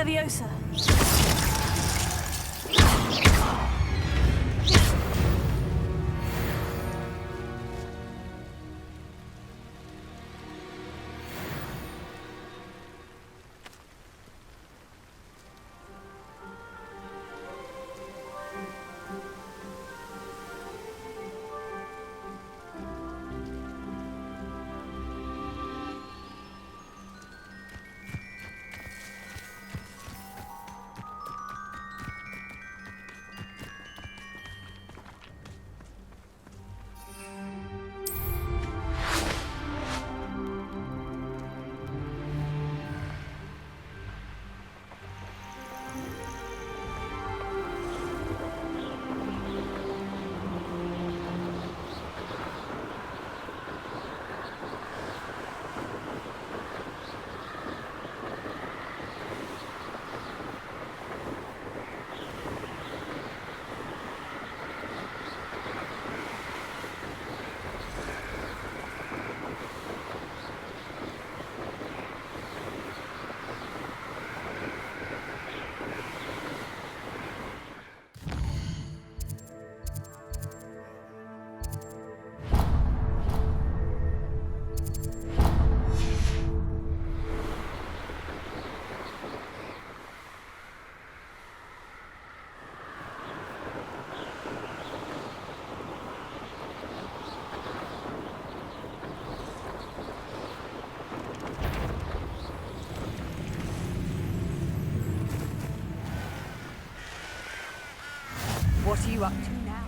Leviosa. What are you up to now?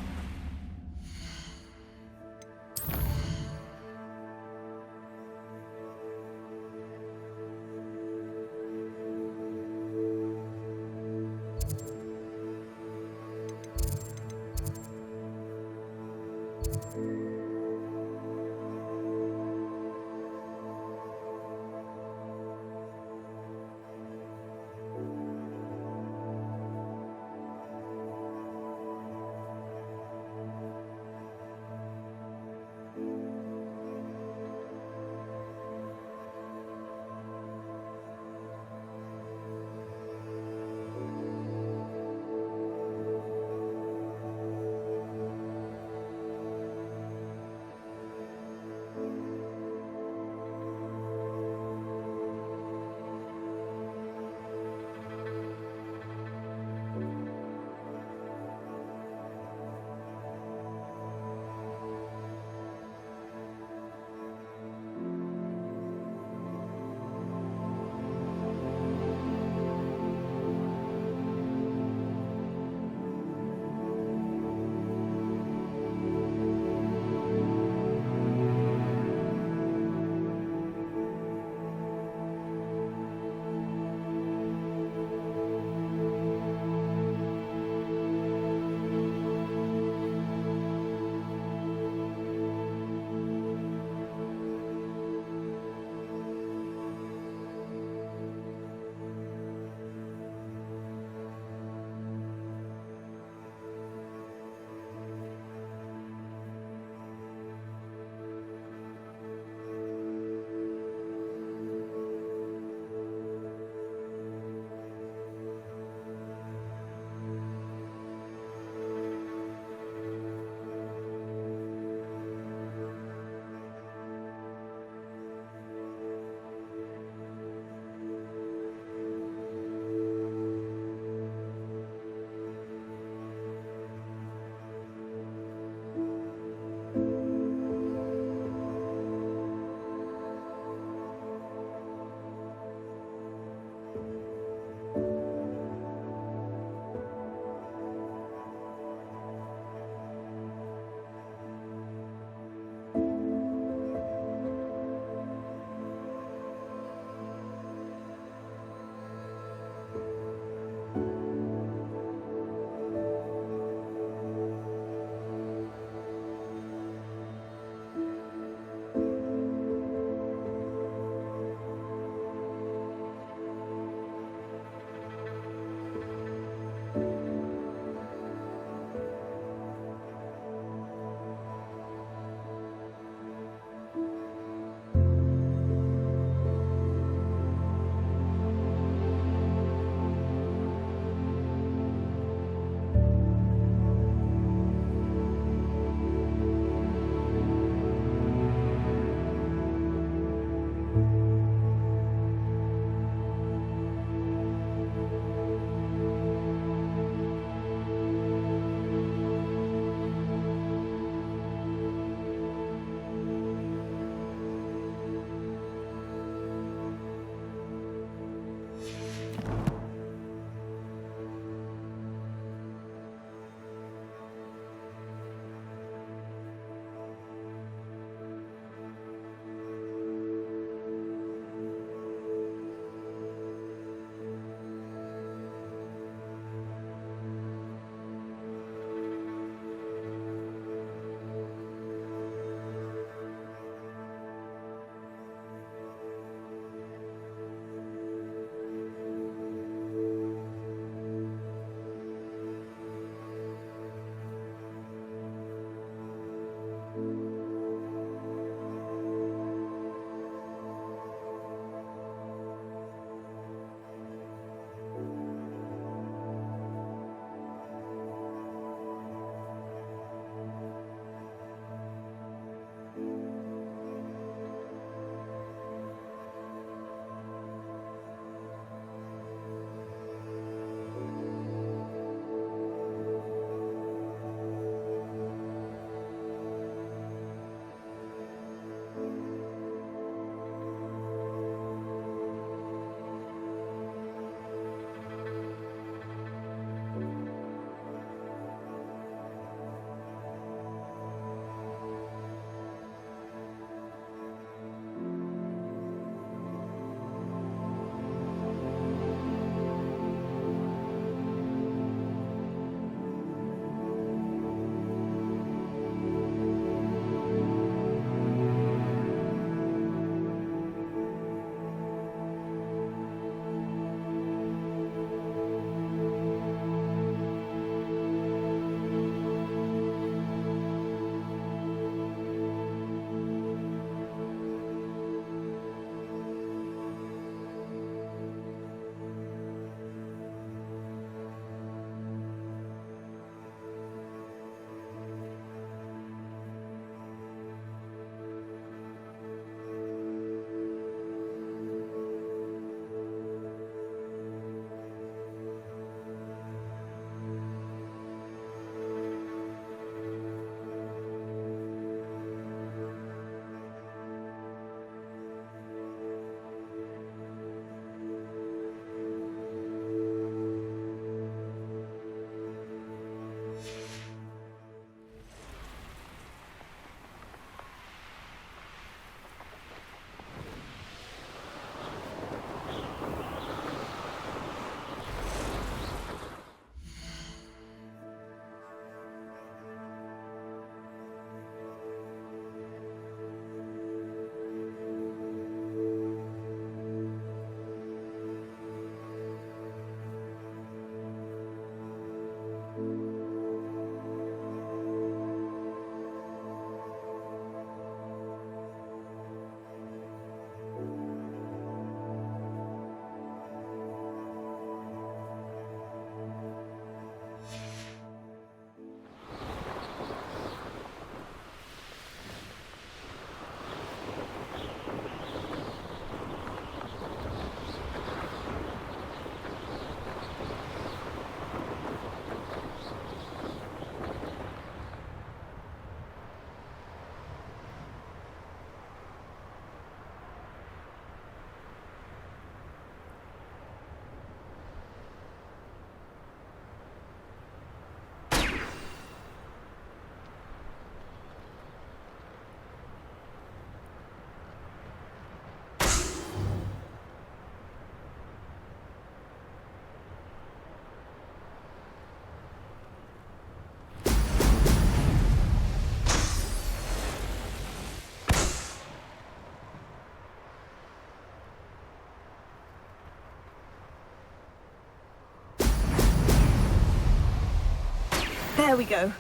There we go.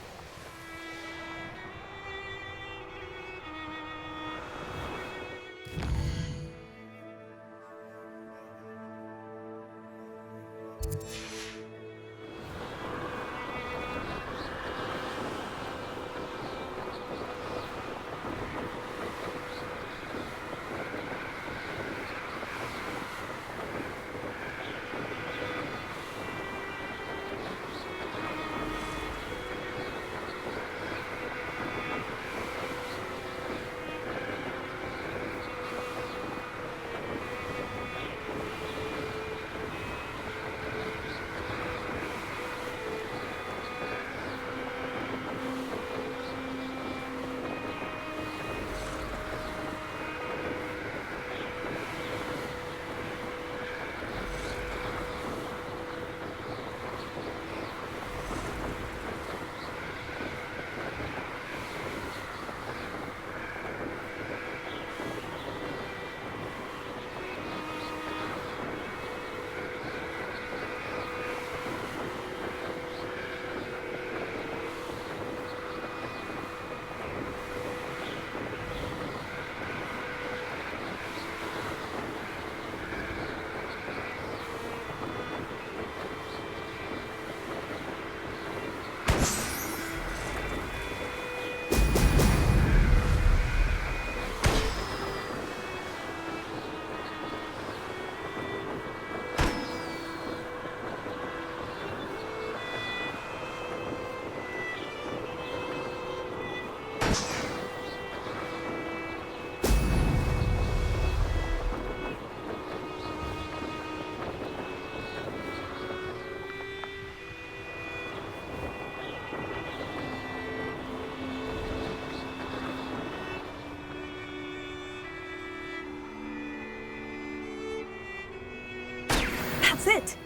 That's it.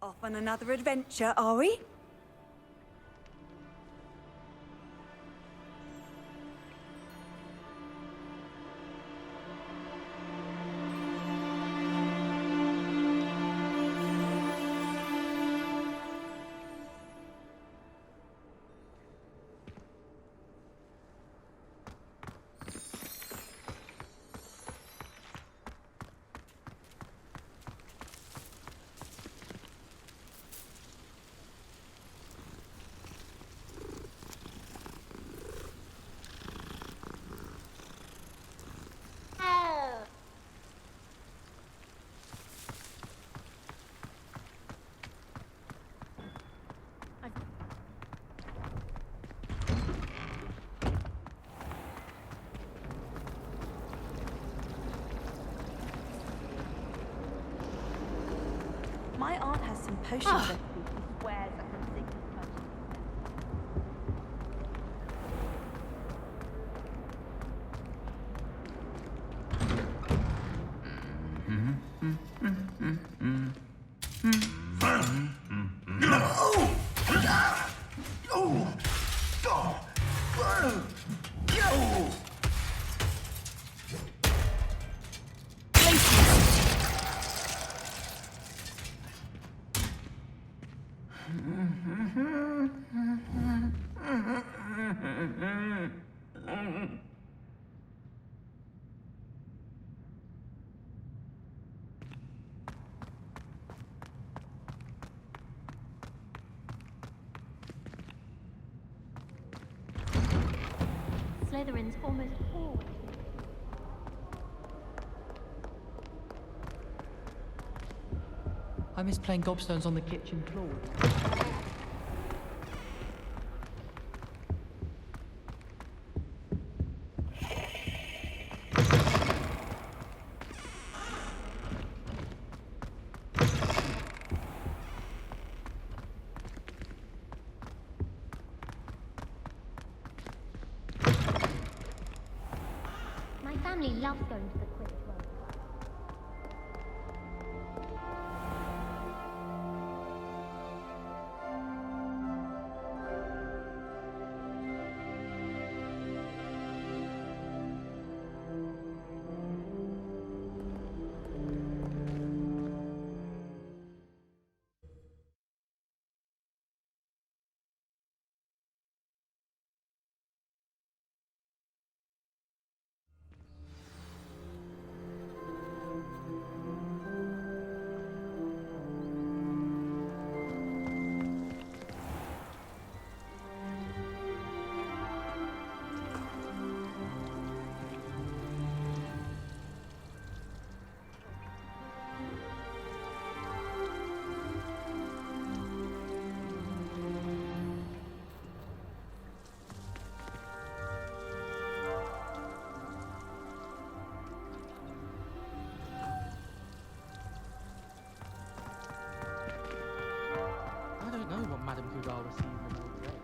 Off on another adventure, are we? My aunt has some potions that she swears I can sing. Slytherin's almost always. I miss playing gobstones on the kitchen floor. family loves going to the Quidditch World Cup. I don't know what Madame Cougar received in all today.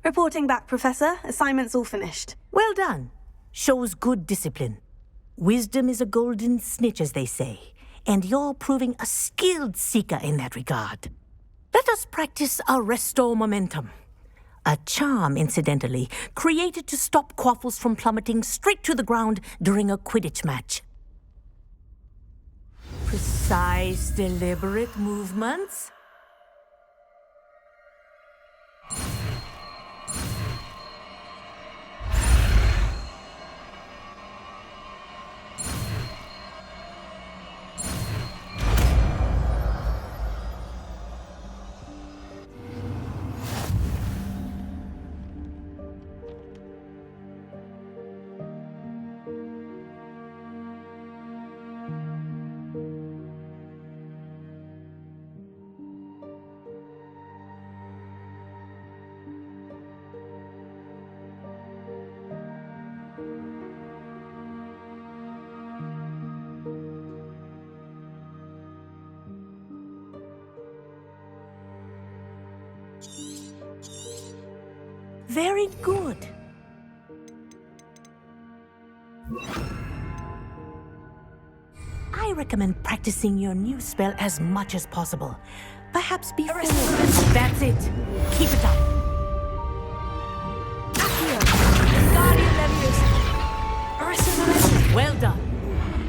Reporting back, Professor. Assignment's all finished. Well done. Shows good discipline. Wisdom is a golden snitch, as they say, and you're proving a skilled seeker in that regard. Let us practice Arresto Momentum. A charm, incidentally, created to stop quaffles from plummeting straight to the ground during a Quidditch match. Precise, deliberate movements. Very good. I recommend practicing your new spell as much as possible. Perhaps before... That's it. Keep it up. Accio! Guardian Leviosa! Arresto Momentum! Well done.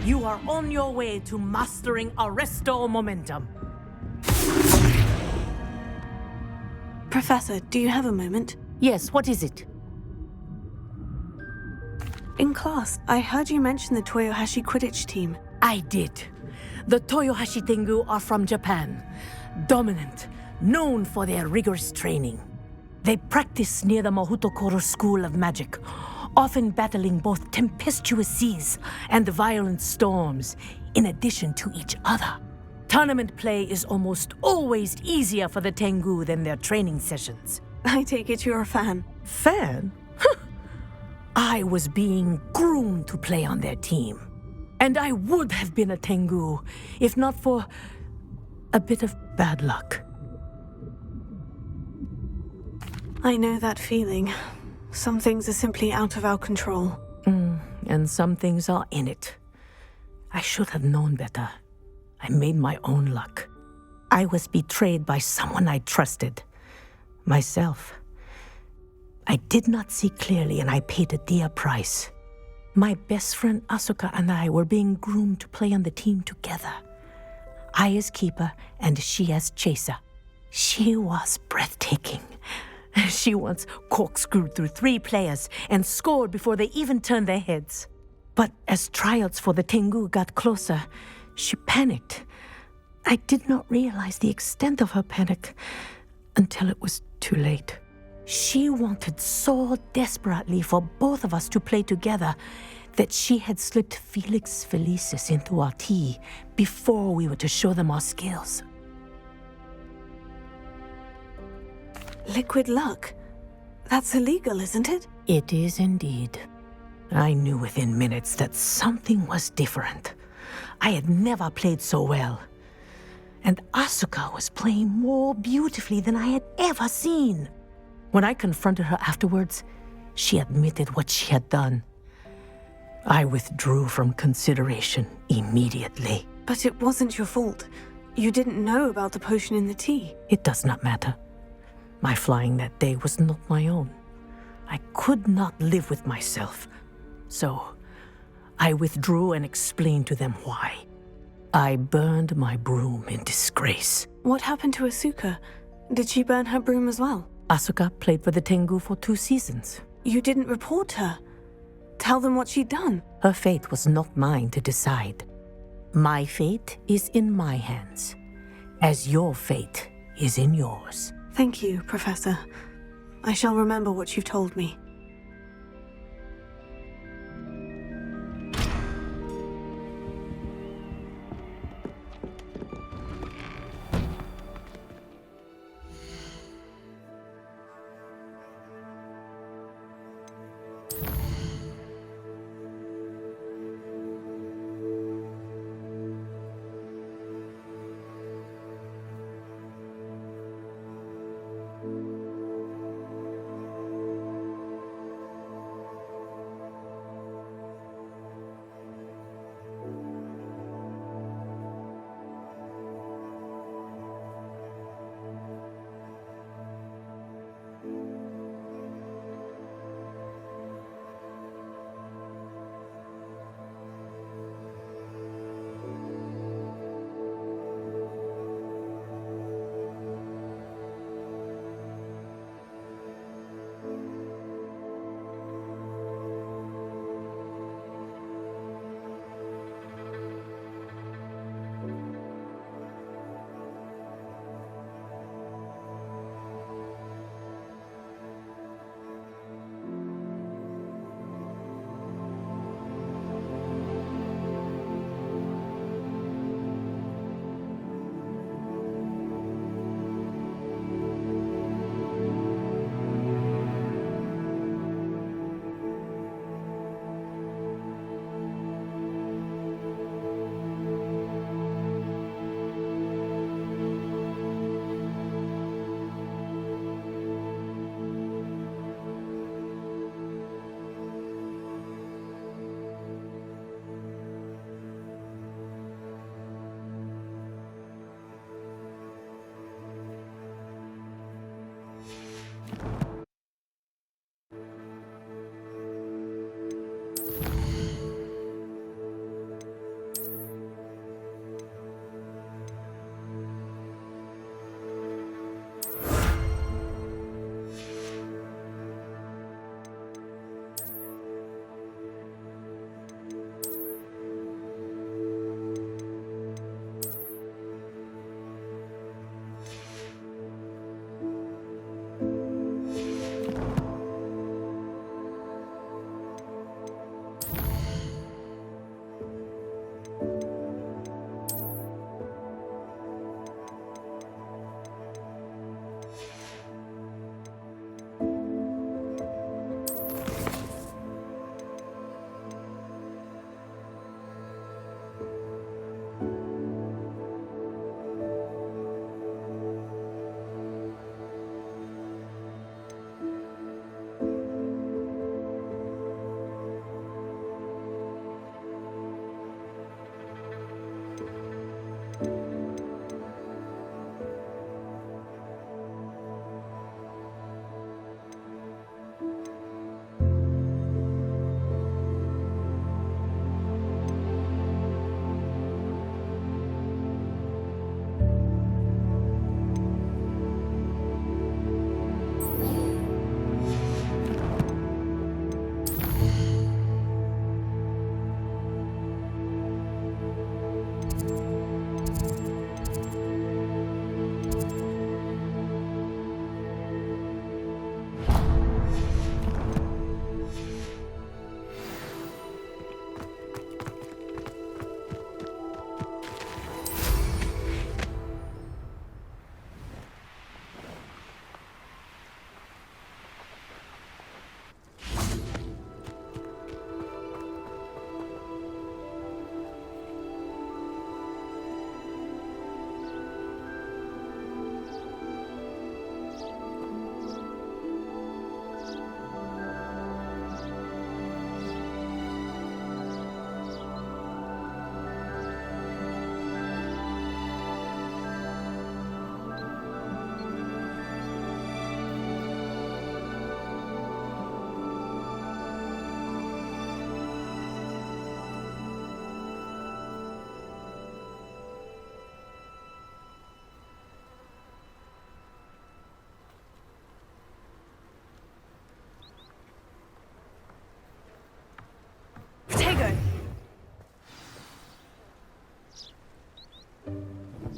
You are on your way to mastering Arresto Momentum. Professor, do you have a moment? Yes, what is it? In class, I heard you mention the Toyohashi Quidditch team. I did. The Toyohashi Tengu are from Japan. Dominant, known for their rigorous training. They practice near the Mahutokoro School of Magic, often battling both tempestuous seas and violent storms, in addition to each other. Tournament play is almost always easier for the Tengu than their training sessions. I take it you're a fan. Fan? I was being groomed to play on their team. And I would have been a Tengu, if not for a bit of bad luck. I know that feeling. Some things are simply out of our control. And some things are in it. I should have known better. I made my own luck. I was betrayed by someone I trusted. Myself. I did not see clearly, and I paid a dear price. My best friend Asuka and I were being groomed to play on the team together. I as keeper, and she as chaser. She was breathtaking. She once corkscrewed through 3 players and scored before they even turned their heads. But as tryouts for the Tengu got closer, she panicked. I did not realize the extent of her panic until it was too late. She wanted so desperately for both of us to play together that she had slipped Felix Felicis into our tea before we were to show them our skills. Liquid luck? That's illegal, isn't it? It is indeed. I knew within minutes that something was different. I had never played so well. And Asuka was playing more beautifully than I had ever seen. When I confronted her afterwards, she admitted what she had done. I withdrew from consideration immediately. But it wasn't your fault. You didn't know about the potion in the tea. It does not matter. My flying that day was not my own. I could not live with myself. So, I withdrew and explained to them why. I burned my broom in disgrace. What happened to Asuka? Did she burn her broom as well? Asuka played for the Tengu for 2 seasons. You didn't report her. Tell them what she'd done. Her fate was not mine to decide. My fate is in my hands, as your fate is in yours. Thank you, Professor. I shall remember what you've told me.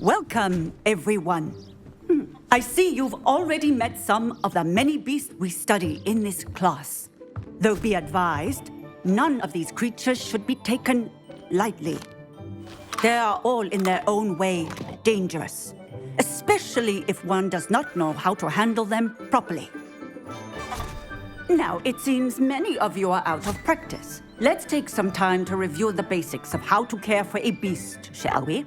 Welcome, everyone. I see you've already met some of the many beasts we study in this class. Though be advised, none of these creatures should be taken lightly. They are all in their own way dangerous, especially if one does not know how to handle them properly. Now, it seems many of you are out of practice. Let's take some time to review the basics of how to care for a beast, shall we?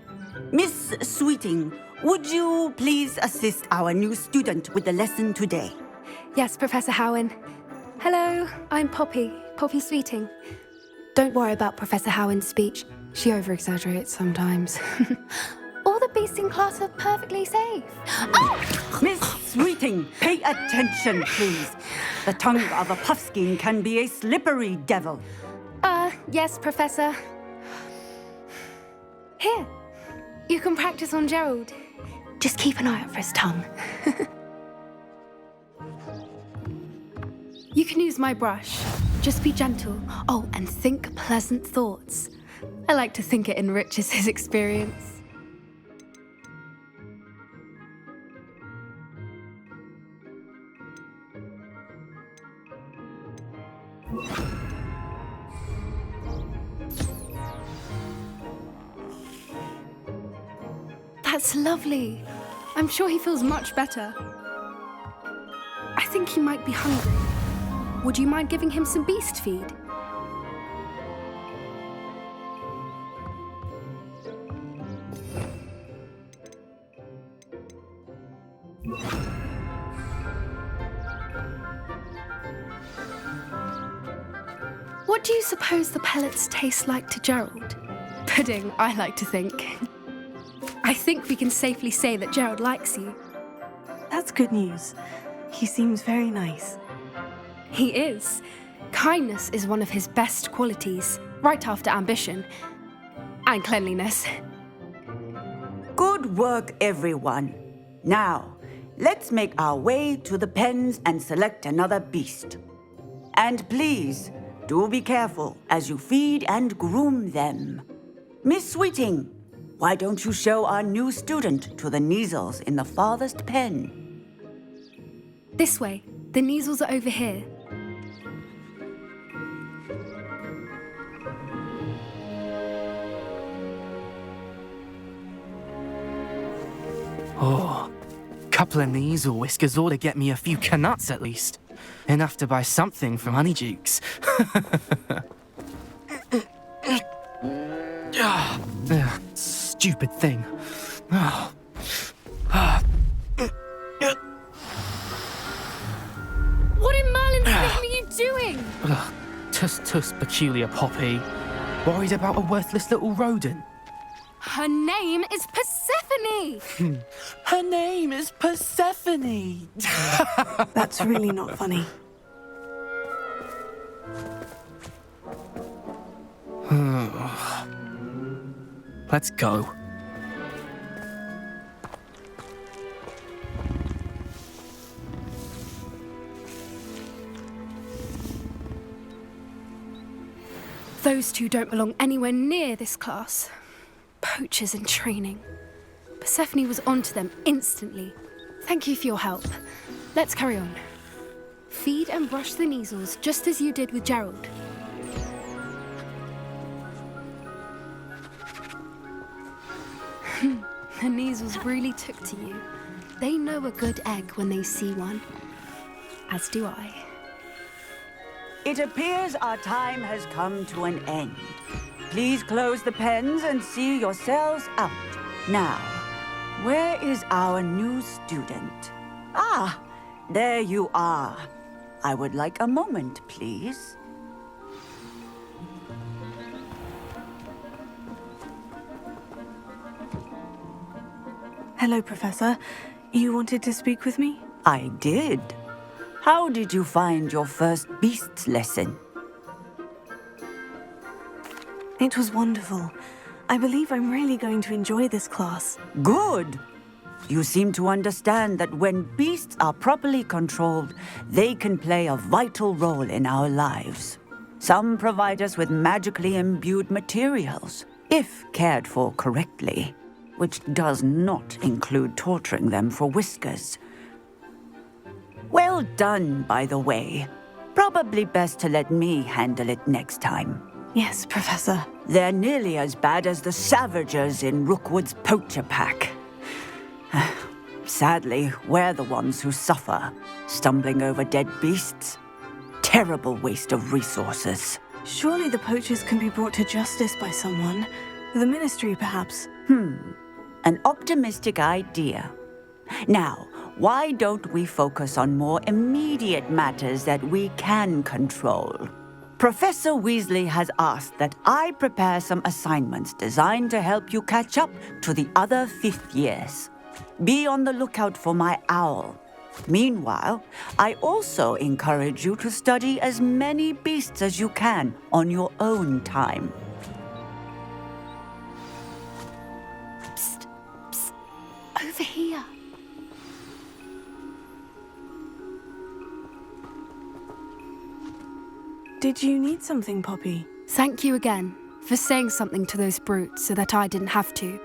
Miss Sweeting, would you please assist our new student with the lesson today? Yes, Professor Howen. Hello, I'm Poppy Sweeting. Don't worry about Professor Howen's speech. She over-exaggerates sometimes. All the beasts in class are perfectly safe. Oh! Miss Sweeting, pay attention, please. The tongue of a puffskein can be a slippery devil. Yes, Professor. Here, you can practice on Gerald. Just keep an eye out for his tongue. You can use my brush. Just be gentle. Oh, and think pleasant thoughts. I like to think it enriches his experience. That's lovely. I'm sure he feels much better. I think he might be hungry. Would you mind giving him some beast feed? What do you suppose the pellets taste like to Gerald? Pudding, I like to think. I think we can safely say that Gerald likes you. That's good news. He seems very nice. He is. Kindness is one of his best qualities, right after ambition. And cleanliness. Good work, everyone. Now, let's make our way to the pens and select another beast. And please, do be careful as you feed and groom them. Miss Sweeting, why don't you show our new student to the Neasels in the farthest pen? This way. The Neasels are over here. Oh, couple of Neasel whiskers ought to get me a few canuts at least. Enough to buy something from Honeydukes. Stupid thing. What in Merlin's name are you doing? Tuss, peculiar Poppy. Worried about a worthless little rodent. Her name is Persephone! Her name is Persephone! That's really not funny. Let's go. Those two don't belong anywhere near this class. Poachers in training. Persephone was onto them instantly. Thank you for your help. Let's carry on. Feed and brush the Neasels just as you did with Gerald. The Neasels really took to you. They know a good egg when they see one. As do I. It appears our time has come to an end. Please close the pens and see yourselves out. Now, where is our new student? Ah, there you are. I would like a moment, please. Hello, Professor. You wanted to speak with me? I did. How did you find your first beasts lesson? It was wonderful. I believe I'm really going to enjoy this class. Good. You seem to understand that when beasts are properly controlled, they can play a vital role in our lives. Some provide us with magically imbued materials, if cared for correctly. which does not include torturing them for whiskers. Well done, by the way. Probably best to let me handle it next time. Yes, Professor. They're nearly as bad as the Savagers in Rookwood's poacher pack. Sadly, we're the ones who suffer, stumbling over dead beasts. Terrible waste of resources. Surely the poachers can be brought to justice by someone. The Ministry, perhaps. An optimistic idea. Now, why don't we focus on more immediate matters that we can control? Professor Weasley has asked that I prepare some assignments designed to help you catch up to the other fifth years. Be on the lookout for my owl. Meanwhile, I also encourage you to study as many beasts as you can on your own time. Psst, psst, over here. Did you need something, Poppy? Thank you again for saying something to those brutes so that I didn't have to.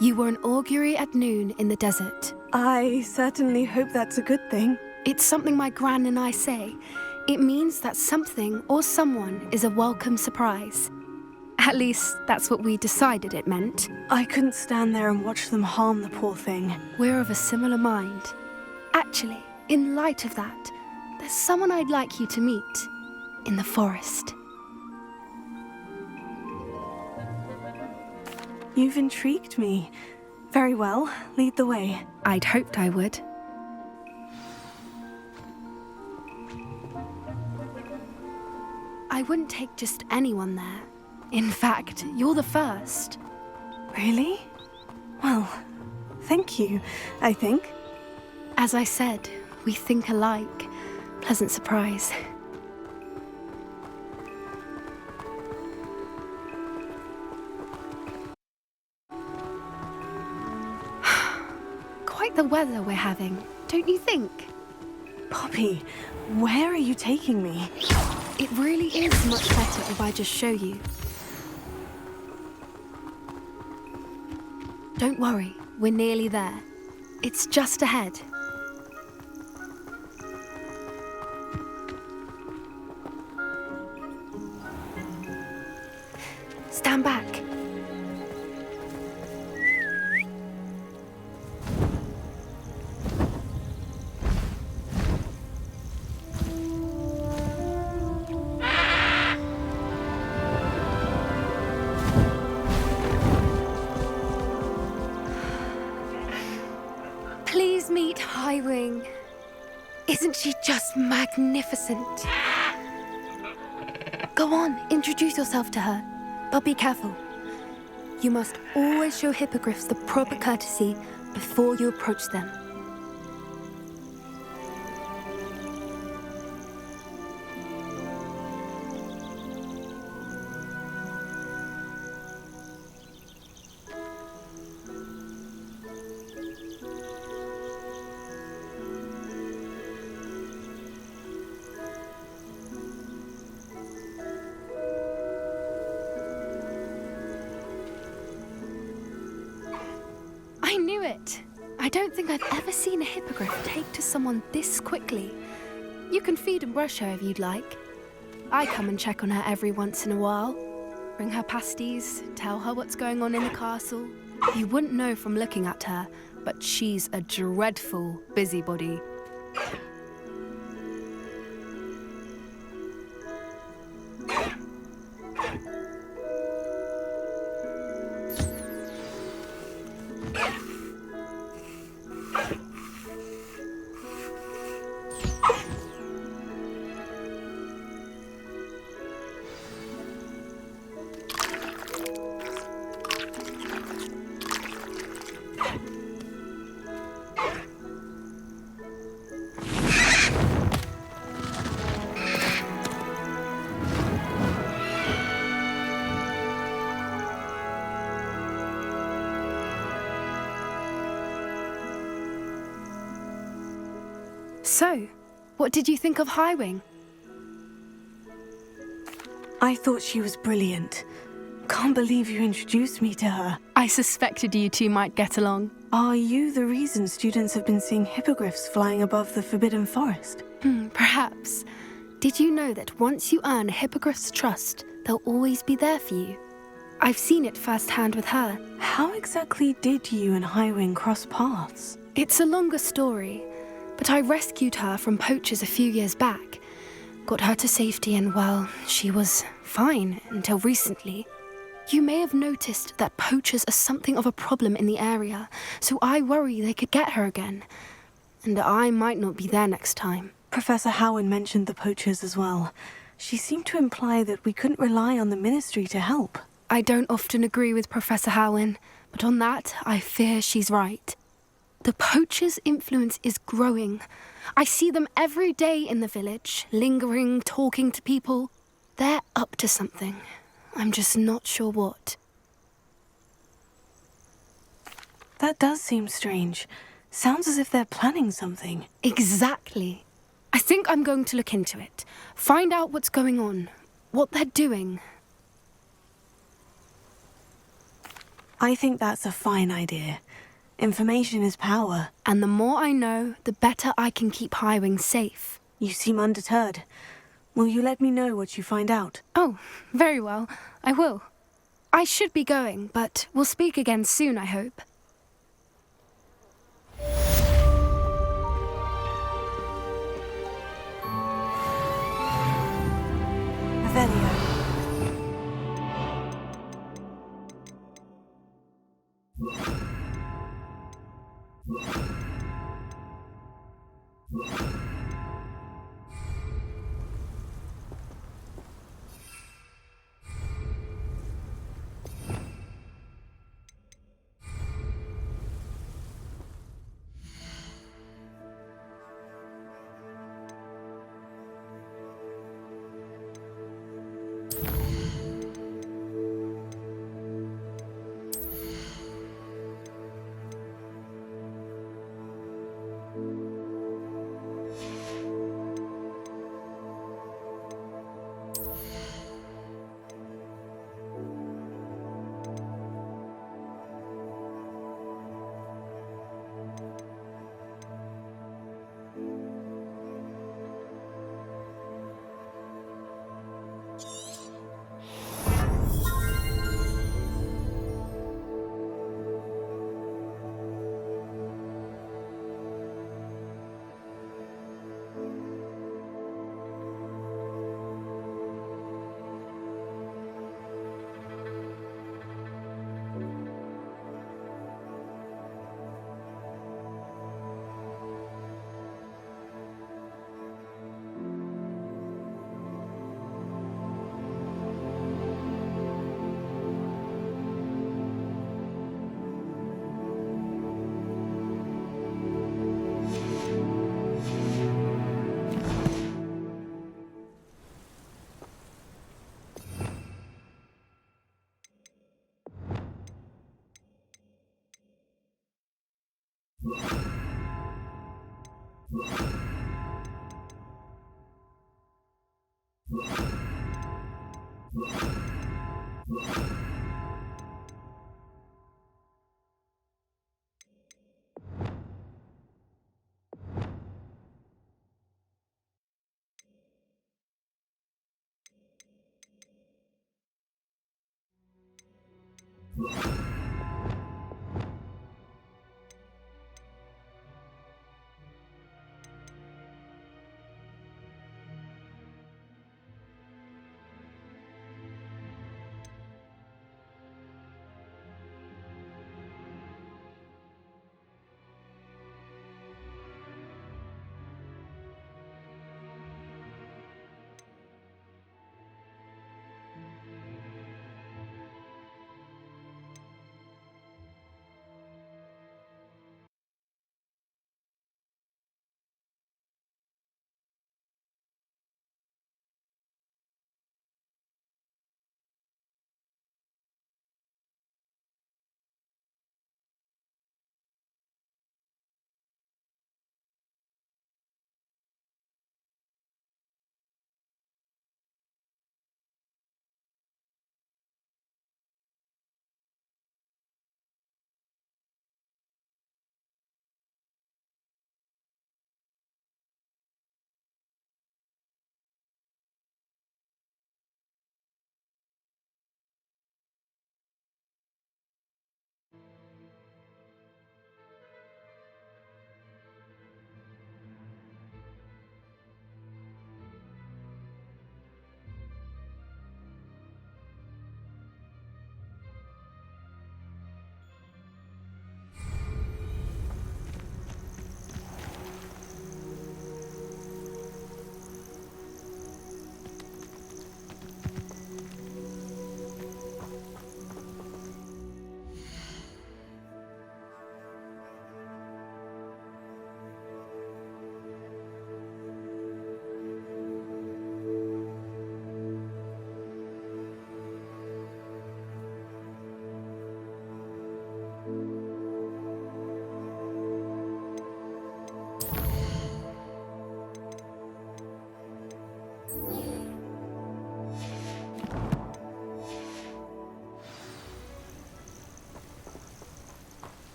You were an augury at noon in the desert. I certainly hope that's a good thing. It's something my gran and I say. It means that something or someone is a welcome surprise. At least, that's what we decided it meant. I couldn't stand there and watch them harm the poor thing. We're of a similar mind. Actually, in light of that, there's someone I'd like you to meet. In the forest. You've intrigued me. Very well, lead the way. I'd hoped I would. I wouldn't take just anyone there. In fact, you're the first. Really? Well, thank you, I think. As I said, we think alike. Pleasant surprise. Quite the weather we're having, don't you think? Poppy, where are you taking me? It really is much better if I just show you. Don't worry, we're nearly there. It's just ahead. Stand back. Please meet Highwing. Isn't she just magnificent? Go on, introduce yourself to her. But be careful. You must always show hippogriffs the proper courtesy before you approach them. I knew it! I don't think I've ever seen a hippogriff take to someone this quickly. You can feed and brush her if you'd like. I come and check on her every once in a while. Bring her pasties, tell her what's going on in the castle. You wouldn't know from looking at her, but she's a dreadful busybody. So, what did you think of Highwing? I thought she was brilliant. can't believe you introduced me to her. I suspected you two might get along. Are you the reason students have been seeing hippogriffs flying above the Forbidden Forest? Perhaps. Did you know that once you earn a hippogriff's trust, they'll always be there for you? I've seen it firsthand with her. How exactly did you and Highwing cross paths? It's a longer story, but I rescued her from poachers a few years back. Got her to safety and, well, she was fine until recently. You may have noticed that poachers are something of a problem in the area, so I worry they could get her again. And I might not be there next time. Professor Howard mentioned the poachers as well. She seemed to imply that we couldn't rely on the Ministry to help. I don't often agree with Professor Howin, but on that, I fear she's right. The poachers' influence is growing. I see them every day in the village, lingering, talking to people. They're up to something. I'm just not sure what. That does seem strange. Sounds as if they're planning something. Exactly. I think I'm going to look into it. Find out what's going on, what they're doing. I think that's a fine idea. Information is power. And the more I know, the better I can keep Highwing safe. You seem undeterred. Will you let me know what you find out? Oh, very well. I will. I should be going, but we'll speak again soon, I hope. Revelio.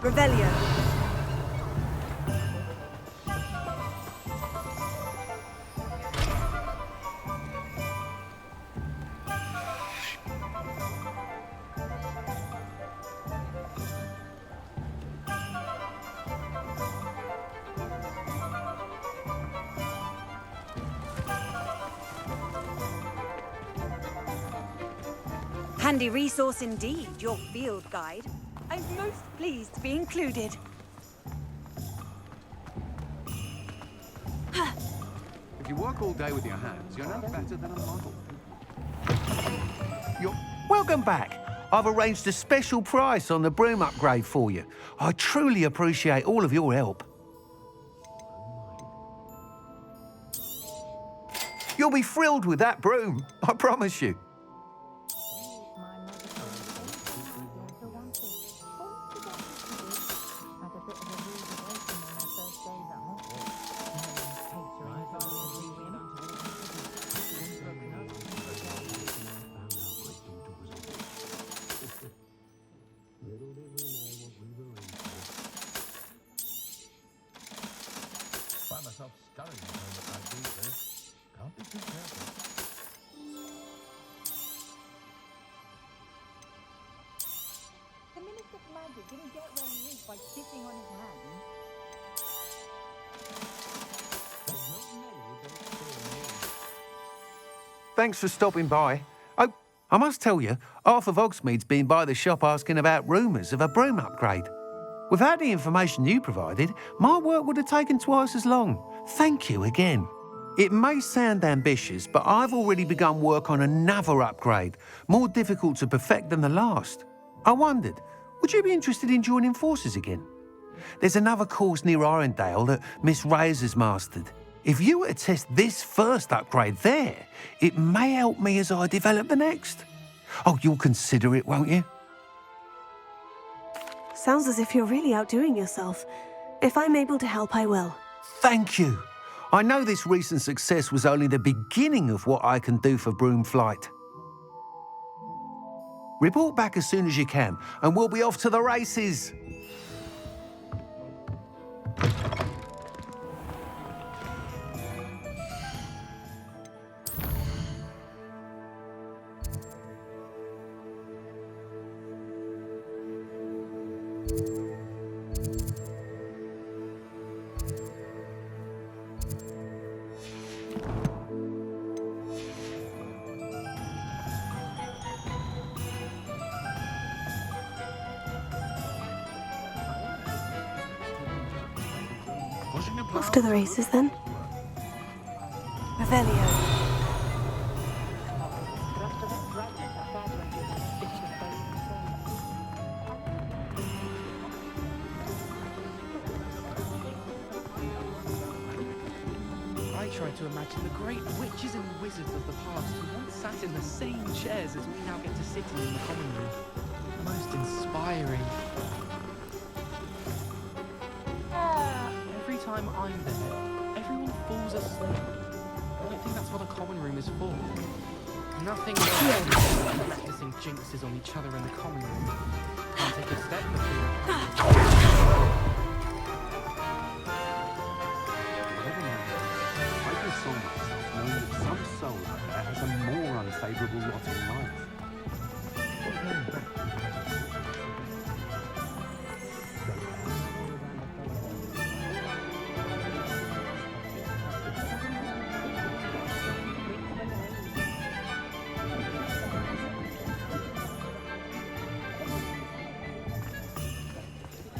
Revelio. Handy resource indeed, your field guide. I'm most pleased to be included. If you work all day with your hands, you're no better than a model. Welcome back. I've arranged a special price on the broom upgrade for you. I truly appreciate all of your help. You'll be thrilled with that broom, I promise you. The Minister of Magic didn't get where he is by sitting on his hands. Thanks for stopping by. Oh, I must tell you, half of Hogsmeade's been by the shop asking about rumours of a broom upgrade. Without the information you provided, my work would have taken twice as long. Thank you again. It may sound ambitious, but I've already begun work on another upgrade, more difficult to perfect than the last. I wondered, would you be interested in joining forces again? There's another course near Arendelle that Miss Reyes has mastered. If you were to test this first upgrade there, it may help me as I develop the next. Oh, you'll consider it, won't you? Sounds as if you're really outdoing yourself. If I'm able to help, I will. Thank you. I know this recent success was only the beginning of what I can do for broom flight. Report back as soon as you can, and we'll be off to the races. Off to the races then. Revelio. I try to imagine the great witches and wizards of the past who once sat in the same chairs as we now get to sit in the common room. Most inspiring. Every time I'm there, everyone falls asleep. I don't think that's what a common room is for. Nothing more than practicing jinxes on each other in the common room. Can't take a step for fear. I console myself knowing that some soul out there has a more unfavourable lot in life.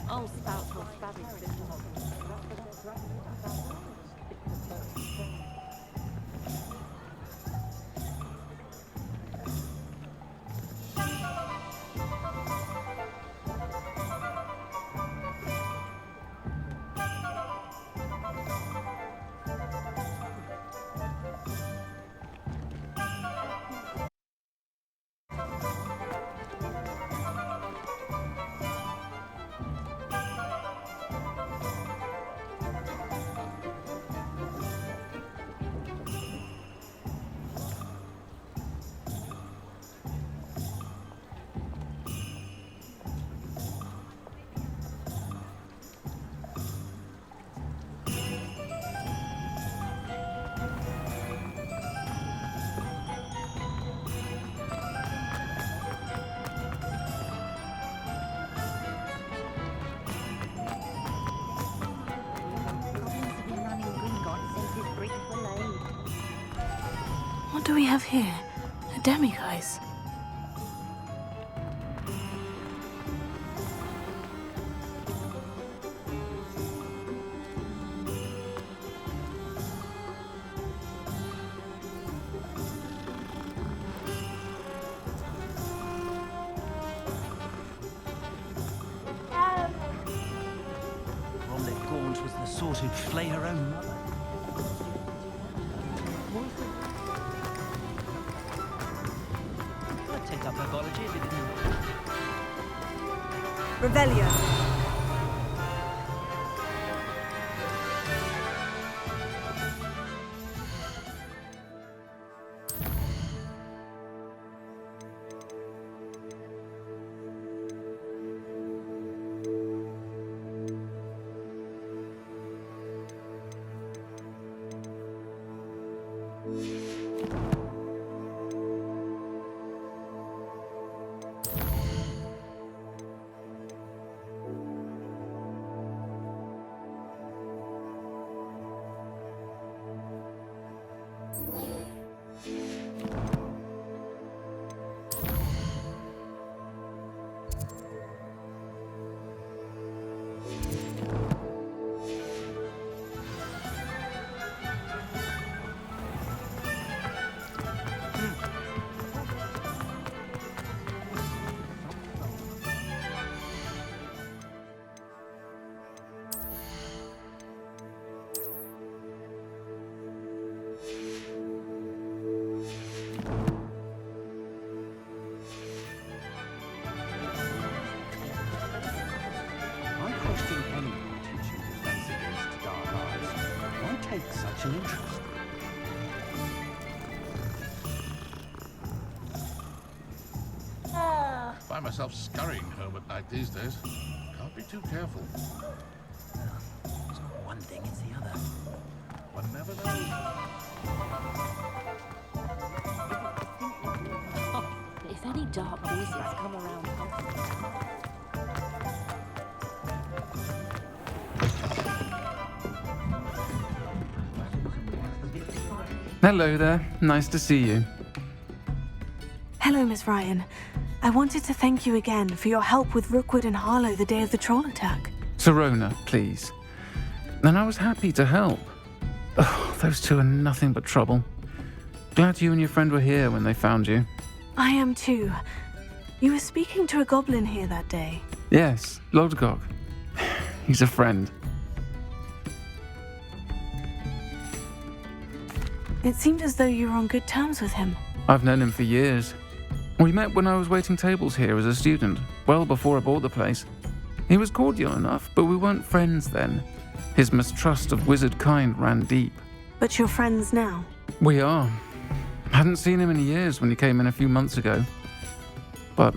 I'll spout your savage system. What do we have here? A demiguise. Bromley Gaunt was the sort who'd flay her own mother. I'd take up herbology if it didn't. Revelio. I question anyone teaching defense against dark arts. Why take such an interest? Find myself scurrying home at night these days. Can't be too careful. It's not one thing, it's the other. One never knows. If any dark voices come around, Hello there. Nice to see you. Hello, Miss Ryan. I wanted to thank you again for your help with Rookwood and Harlow the day of the troll attack. Serona, please. And I was happy to help. Oh, those two are nothing but trouble. Glad you and your friend were here when they found you. I am too. You were speaking to a goblin here that day. Yes, Lodgok. He's a friend. It seemed as though you were on good terms with him. I've known him for years. We met when I was waiting tables here as a student, well before I bought the place. He was cordial enough, but we weren't friends then. His mistrust of wizard kind ran deep. But you're friends now. We are. Hadn't seen him in years when he came in a few months ago. But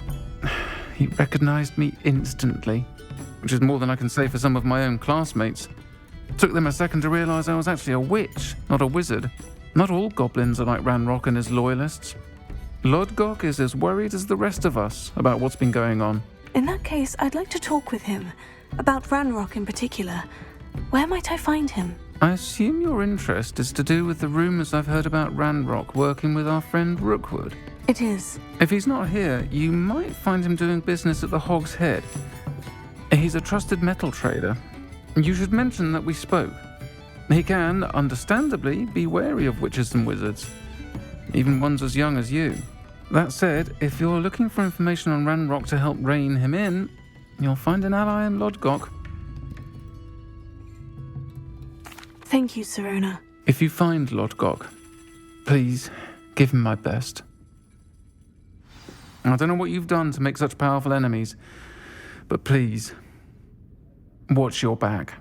he recognized me instantly, which is more than I can say for some of my own classmates. Took them a second to realize I was actually a witch, not a wizard. Not all goblins are like Ranrock and his loyalists. Lodgok is as worried as the rest of us about what's been going on. In that case, I'd like to talk with him. About Ranrock in particular. Where might I find him? I assume your interest is to do with the rumors I've heard about Ranrock working with our friend Rookwood. It is. If he's not here, you might find him doing business at the Hog's Head. He's a trusted metal trader. You should mention that we spoke. He can, understandably, be wary of witches and wizards, even ones as young as you. That said, if you're looking for information on Ranrock to help rein him in, you'll find an ally in Lodgok. Thank you, Serona. If you find Lodgok, please give him my best. I don't know what you've done to make such powerful enemies, but please, watch your back.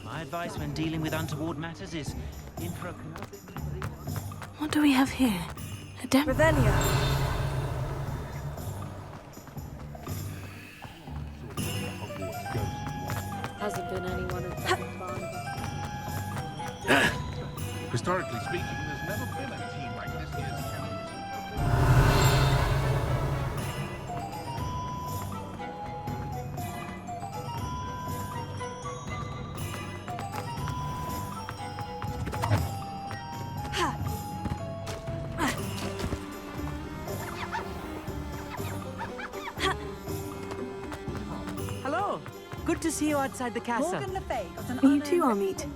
My advice when dealing with untoward matters is in for a What do we have here? A Revelio. hasn't been anyone of that fun. Historically speaking, there's never been a team like this year's Challenge. Hello. Good to see you outside the castle. Morgan Le Fay got an You too, Amit.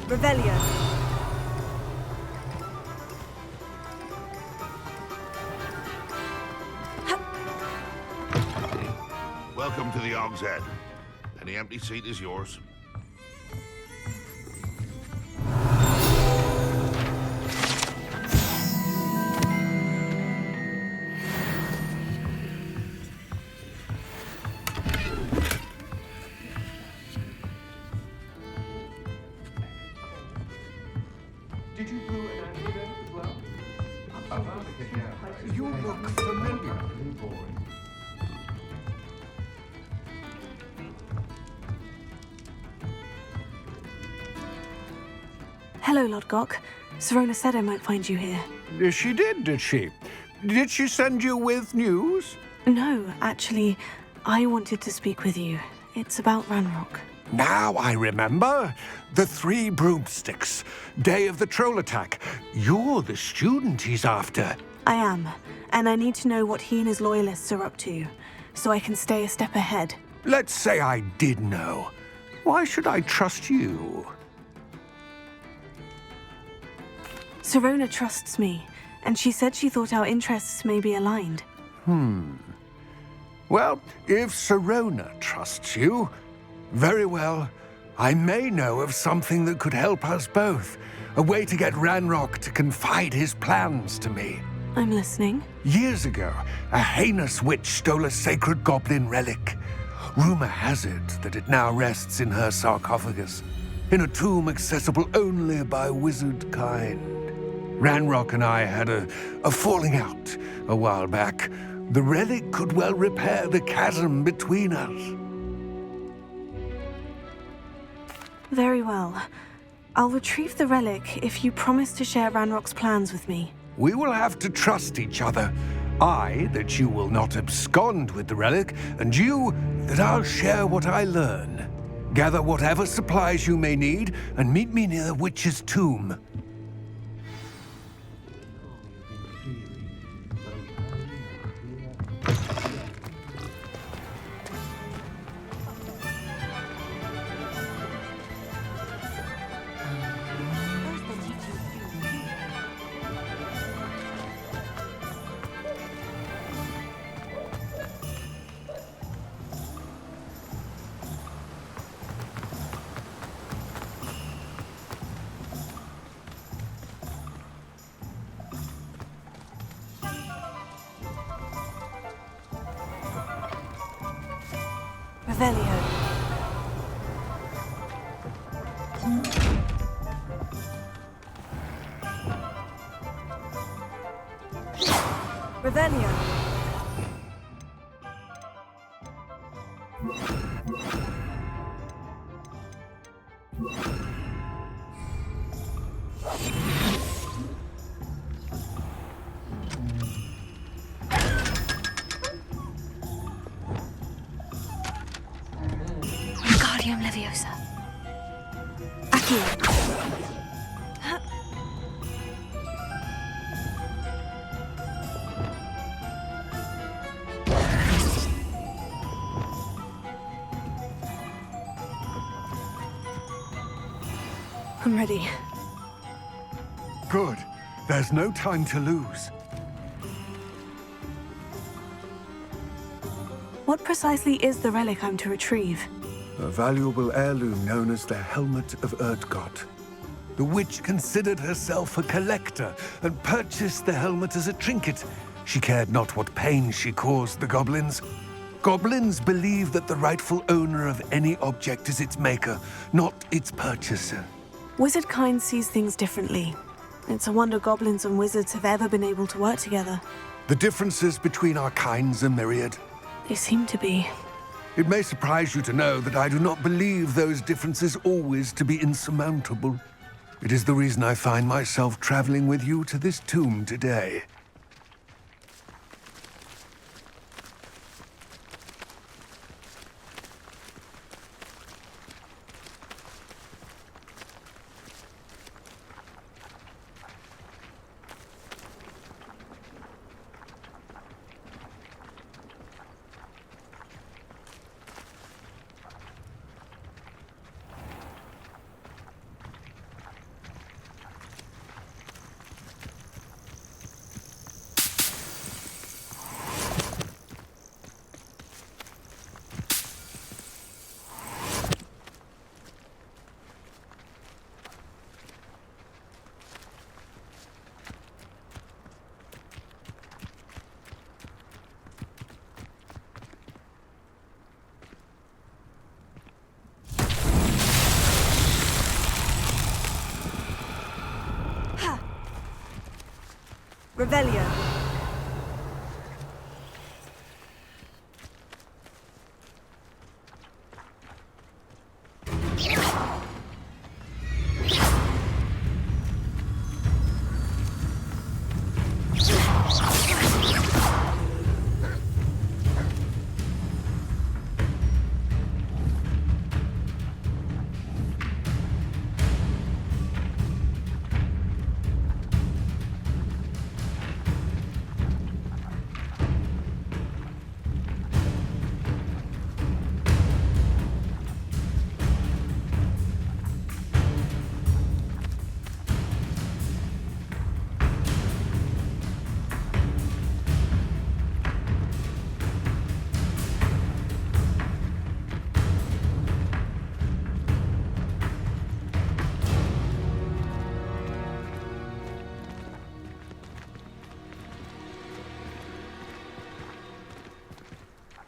Revelio. Welcome to the Og's Head. Any empty seat is yours. Did you brew an antidote as well? You look familiar. Hello, Lodgok. Serona said I might find you here. She did she? Did she send you with news? No, actually, I wanted to speak with you. It's about Ranrock. Now I remember. The 3 broomsticks. Day of the troll attack. You're the student he's after. I am, and I need to know what he and his loyalists are up to, so I can stay a step ahead. Let's say I did know. Why should I trust you? Serona trusts me, and she said she thought our interests may be aligned. Well, if Serona trusts you, very well. I may know of something that could help us both. A way to get Ranrock to confide his plans to me. I'm listening. Years ago, a heinous witch stole a sacred goblin relic. Rumor has it that it now rests in her sarcophagus, in a tomb accessible only by wizard kind. Ranrock and I had a falling out a while back. The relic could well repair the chasm between us. Very well. I'll retrieve the relic if you promise to share Ranrock's plans with me. We will have to trust each other. I, that you will not abscond with the relic, and you, that I'll share what I learn. Gather whatever supplies you may need, and meet me near the witch's tomb. Revelio. Revelio. Wingardium Leviosa. Accio. I'm ready. Good. There's no time to lose. What precisely is the relic I'm to retrieve? A valuable heirloom known as the Helmet of Erdgott. The witch considered herself a collector and purchased the helmet as a trinket. She cared not what pain she caused the goblins. Goblins believe that the rightful owner of any object is its maker, not its purchaser. Wizard kind sees things differently. It's a wonder goblins and wizards have ever been able to work together. The differences between our kinds are myriad. They seem to be. It may surprise you to know that I do not believe those differences always to be insurmountable. It is the reason I find myself traveling with you to this tomb today. Revelio.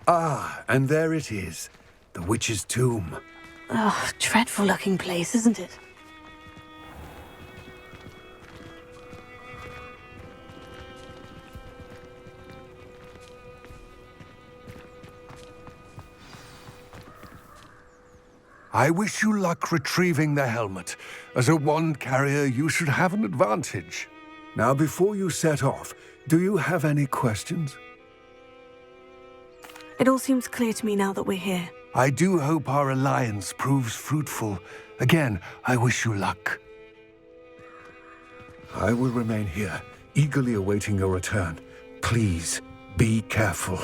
Ah, and there it is, the witch's tomb. Oh, dreadful looking place, isn't it? I wish you luck retrieving the helmet. As a wand carrier, you should have an advantage. Now, before you set off, do you have any questions? It all seems clear to me now that we're here. I do hope our alliance proves fruitful. Again, I wish you luck. I will remain here, eagerly awaiting your return. Please, be careful.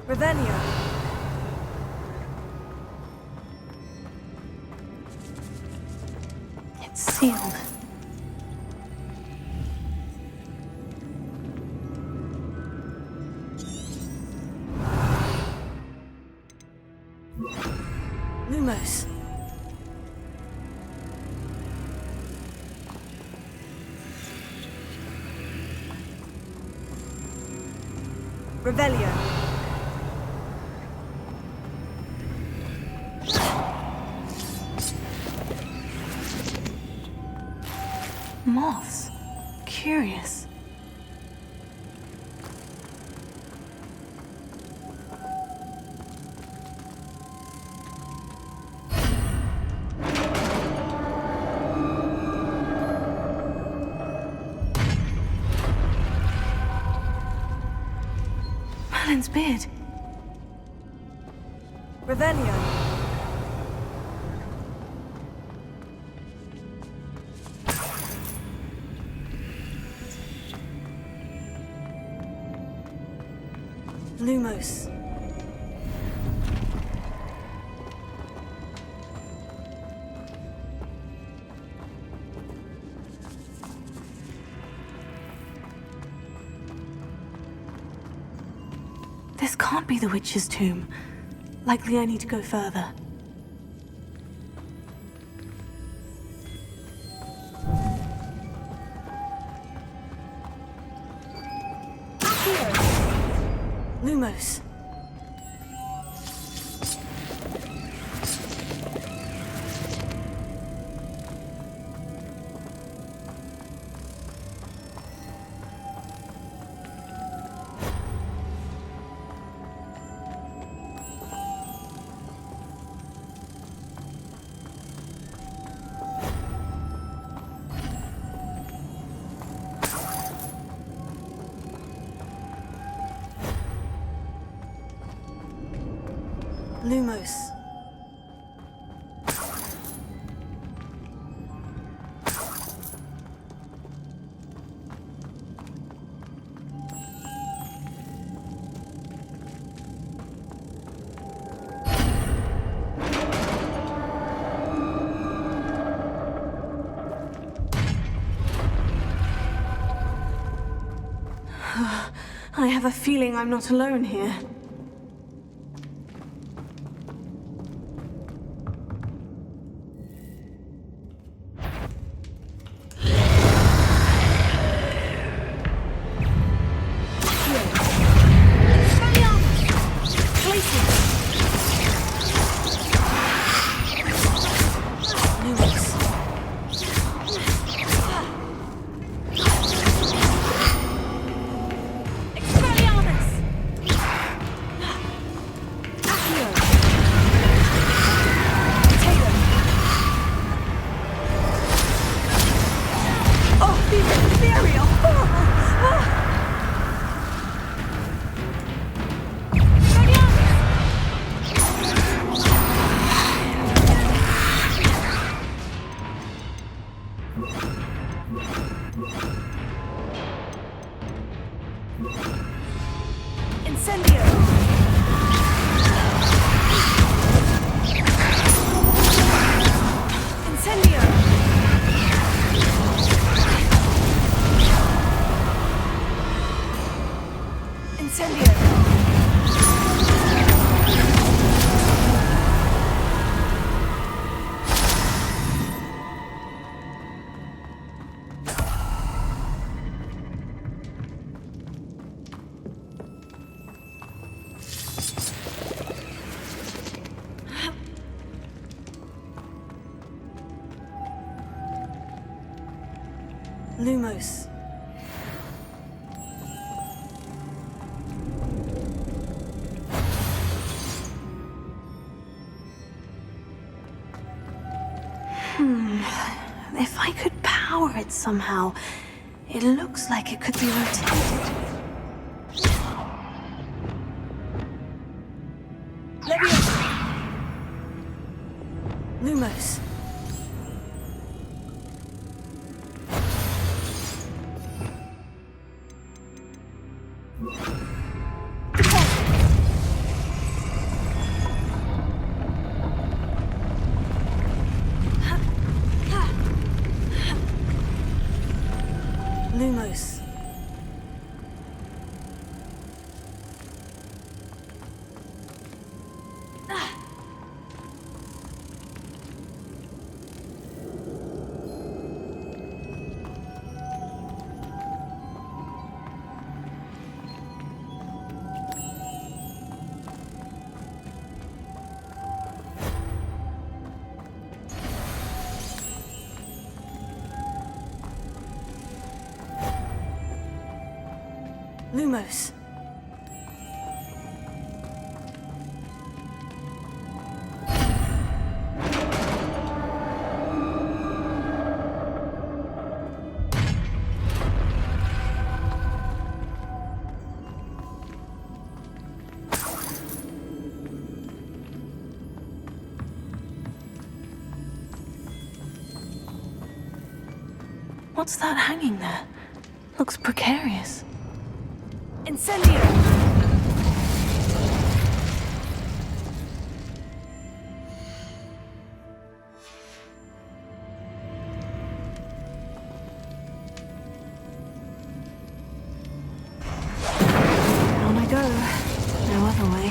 Revelio. It's sealed. Lumos. Revelio. Moths. Curious. Merlin's beard. Revelio. Lumos. This can't be the witch's tomb. Likely I need to go further. Lumos. Lumos. I have a feeling I'm not alone here. Lumos. If I could power it somehow, it looks like it could be rotated. Lumos. Lumos. Lumos. What's that hanging there? Looks precarious. Incendio! On I go. No other way.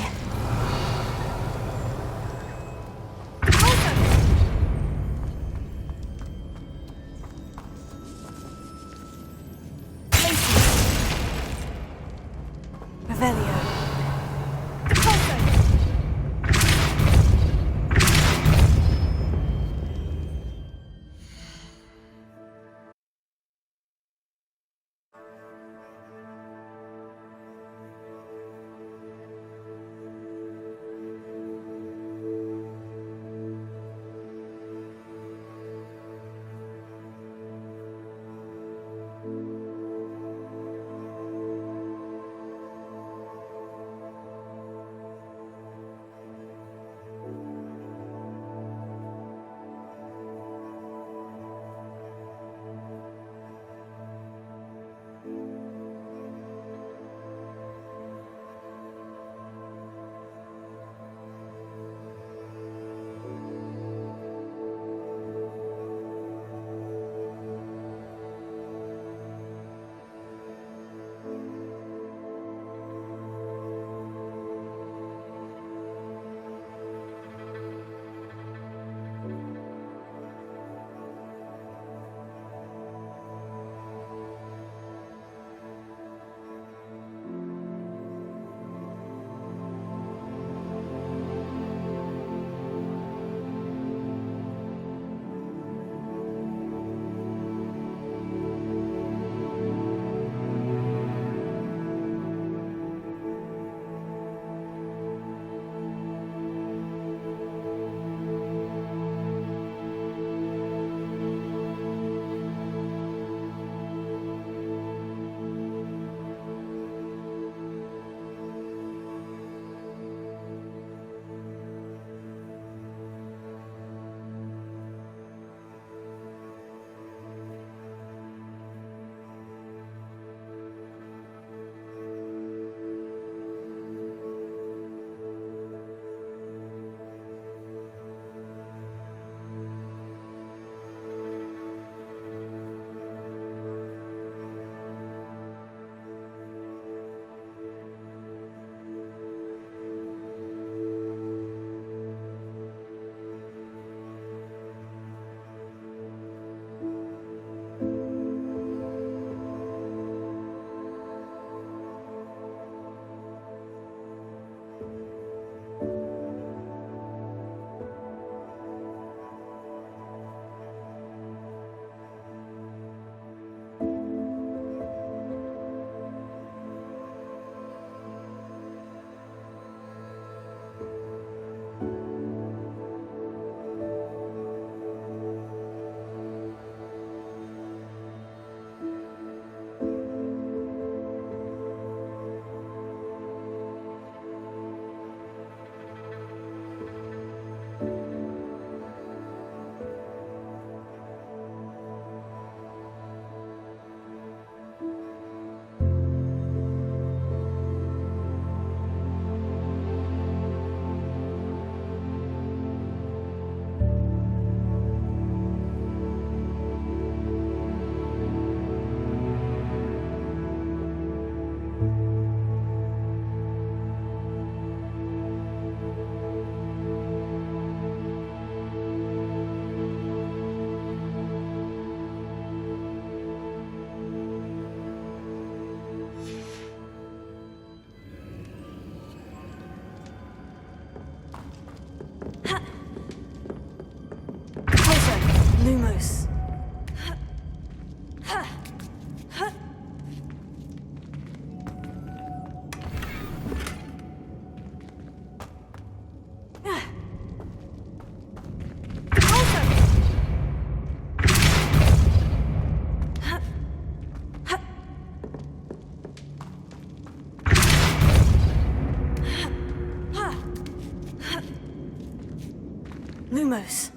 Lumos.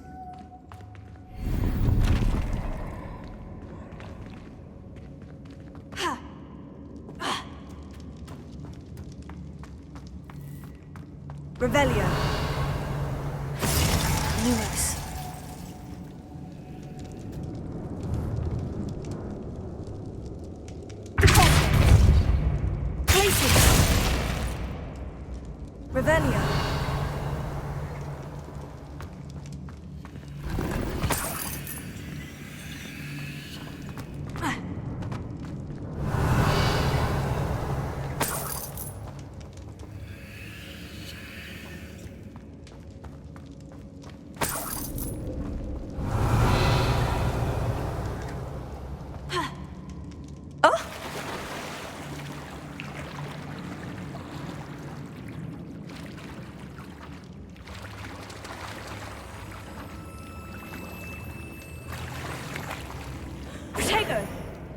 Revelio. Lumos. Placing. Revelio.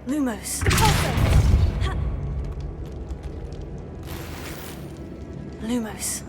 Lumos. Lumos.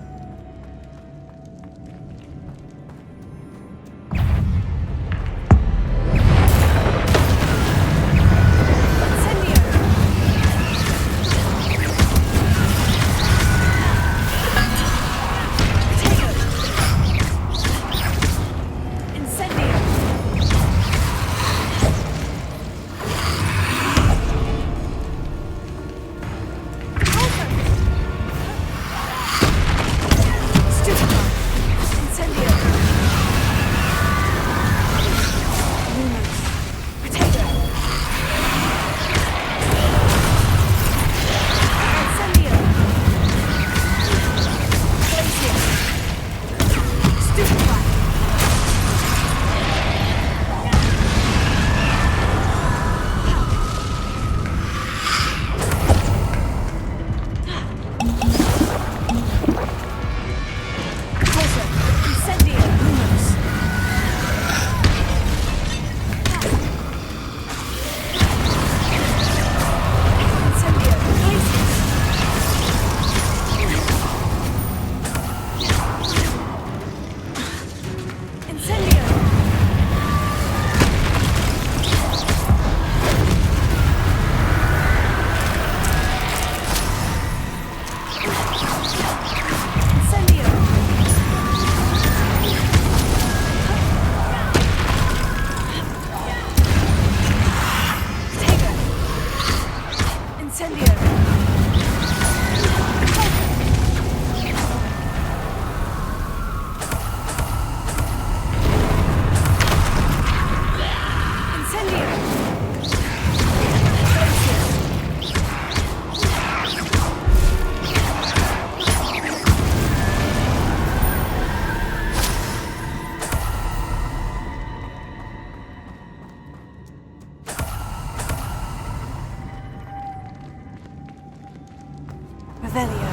Revelio.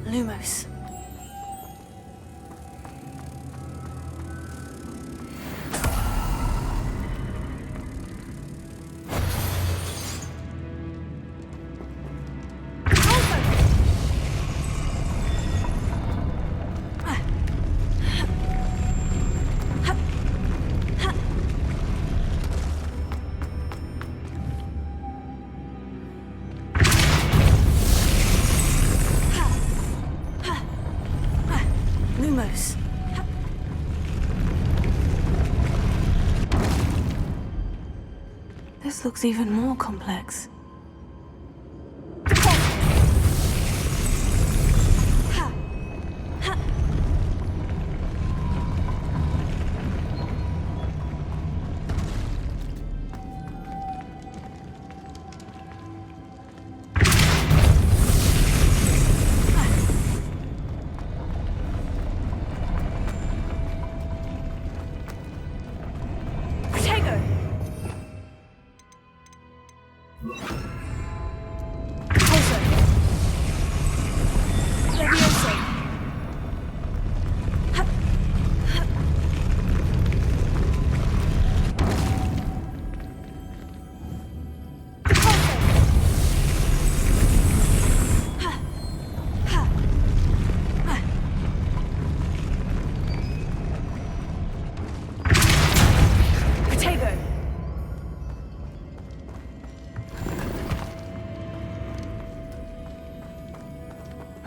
Lumos. Lumos. This looks even more complex. Potato!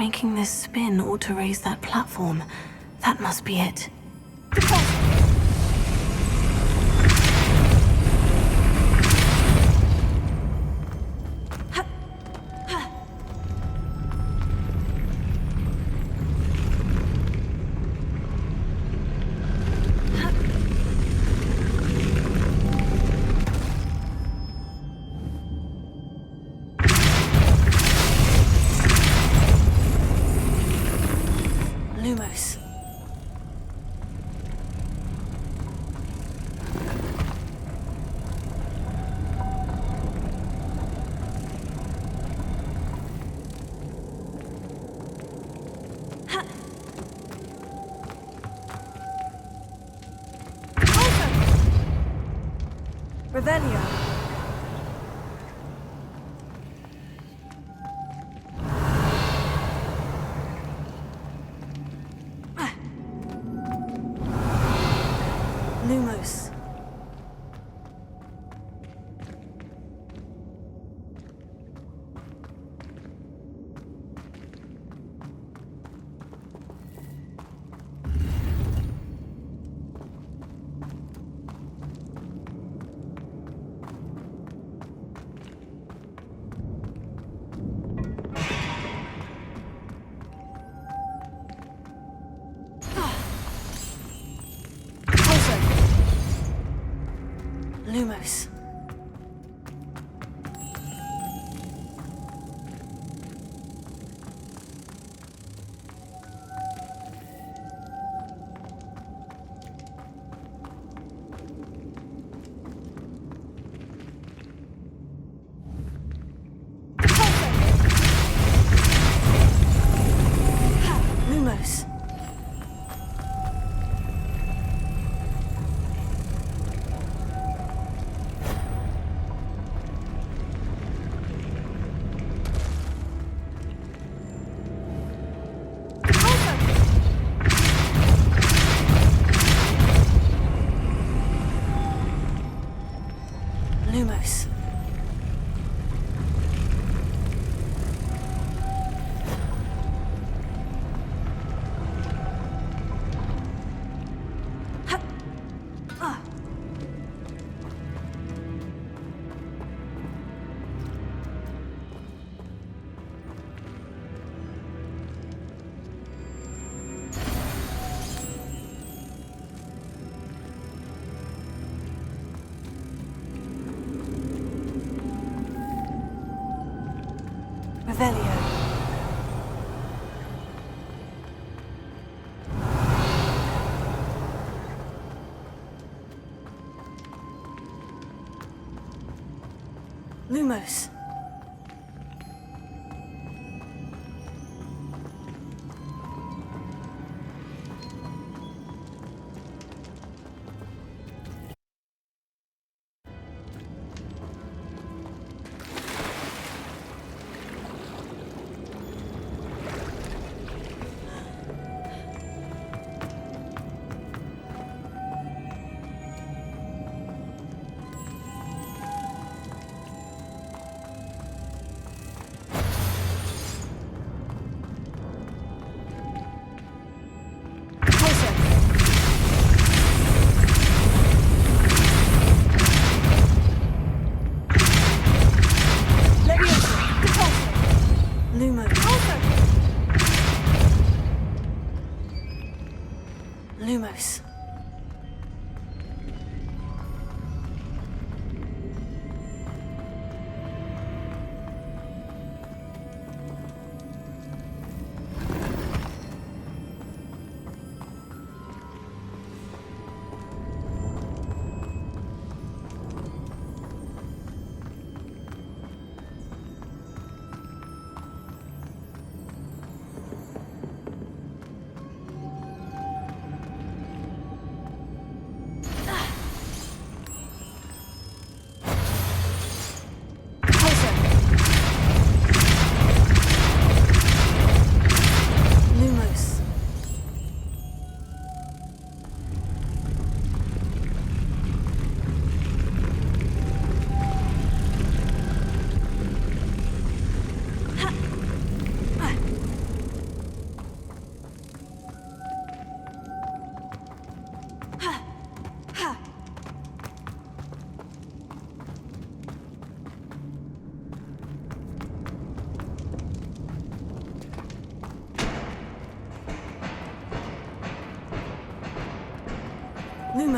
Making this spin ought to raise that platform. That must be it. Lumos. Revelio. Lumos. Lumos. Lumos. Lumos. Revelio. Lumos.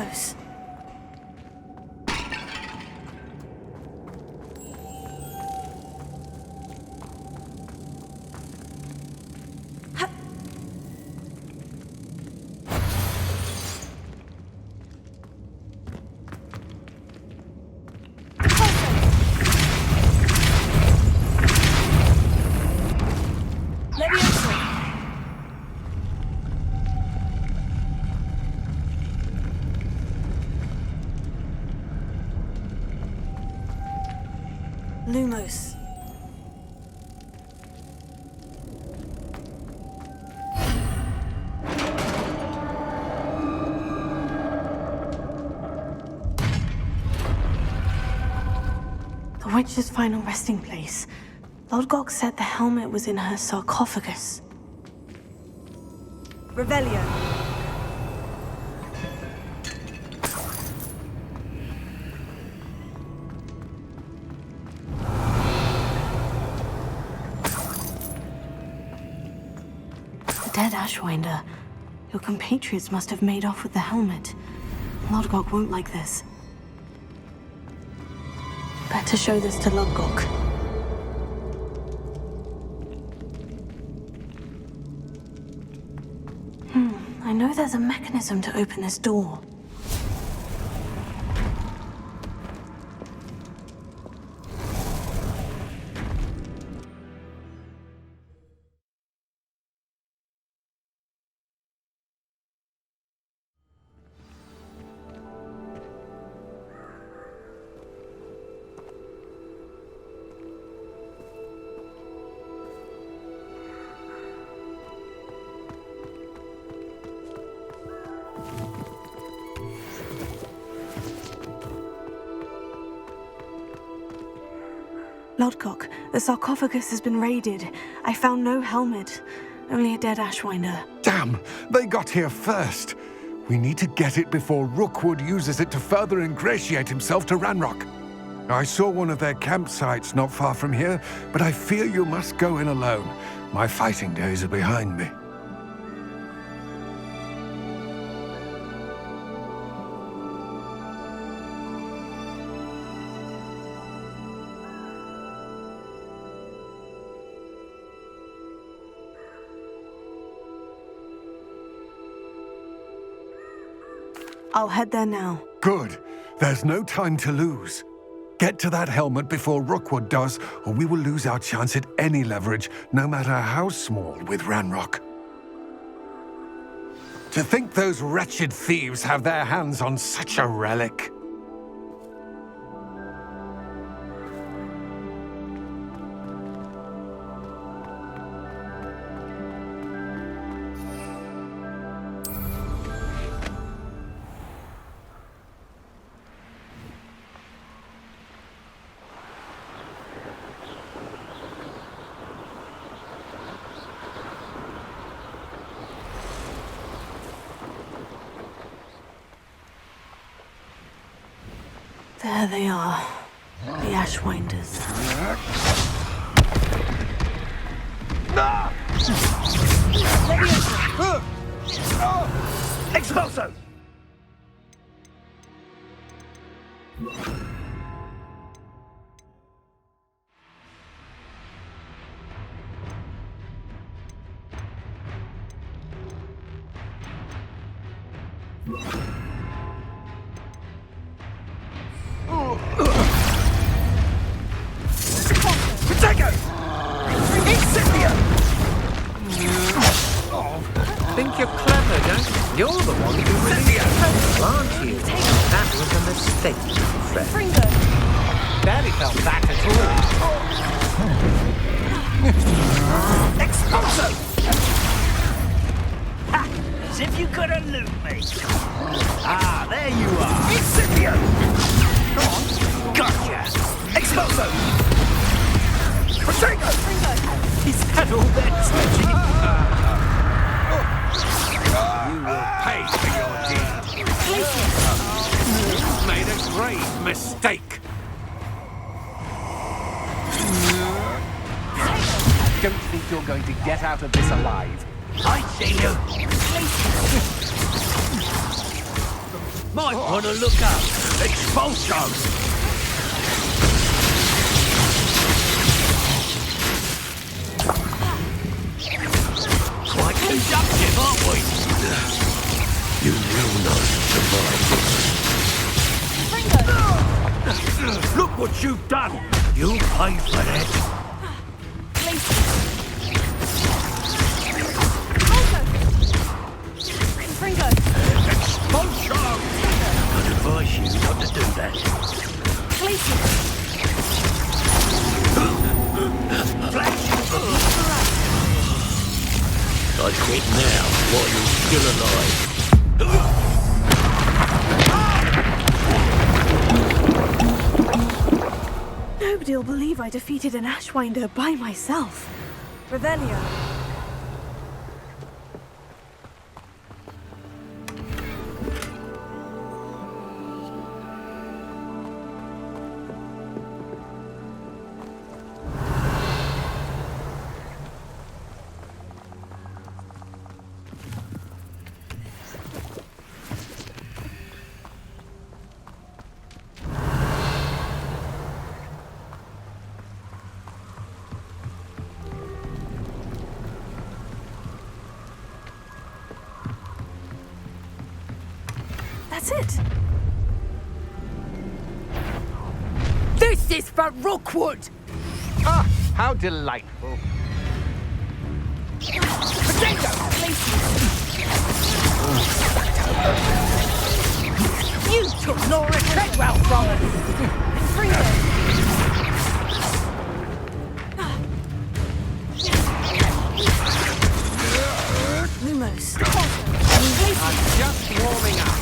close. Lumos. The witch's final resting place. Lodgok said the helmet was in her sarcophagus. Revelio. Dead Ashwinder. Your compatriots must have made off with the helmet. Lodgok won't like this. Better show this to Lodgok. I know there's a mechanism to open this door. Lodgok, the sarcophagus has been raided. I found no helmet, only a dead Ashwinder. Damn! They got here first. We need to get it before Rookwood uses it to further ingratiate himself to Ranrock. I saw one of their campsites not far from here, but I fear you must go in alone. My fighting days are behind me. I'll head there now. Good. There's no time to lose. Get to that helmet before Rookwood does, or we will lose our chance at any leverage, no matter how small, with Ranrock. To think those wretched thieves have their hands on such a relic. There they are, the Ashwinders. Expulso! Protego! Incendio! Think you're clever, don't you? You're the one who really helped, aren't you? That was a mistake, friend. Fringo! Barely felt that at all. Expulso! Ha! As if you could elude me. Ah, there you are. Incendio! Come on. Gotcha! Expulso! Protego! He's had all that touching. You will pay for your deed. You've made a grave mistake. Don't think you're going to get out of this alive. I see you. Might want to look up. Expulso! Quite conductive, aren't we? You will not survive this. Look what you've done! You'll pay for that. Expulso! I'd advise you not to do that. I quit now while you're still alive. Nobody'll believe I defeated an Ashwinder by myself. Revelio. That's it. This is for Rookwood! Ah, how delightful. You took Laura Treadwell from us! Lumos. I'm just warming up.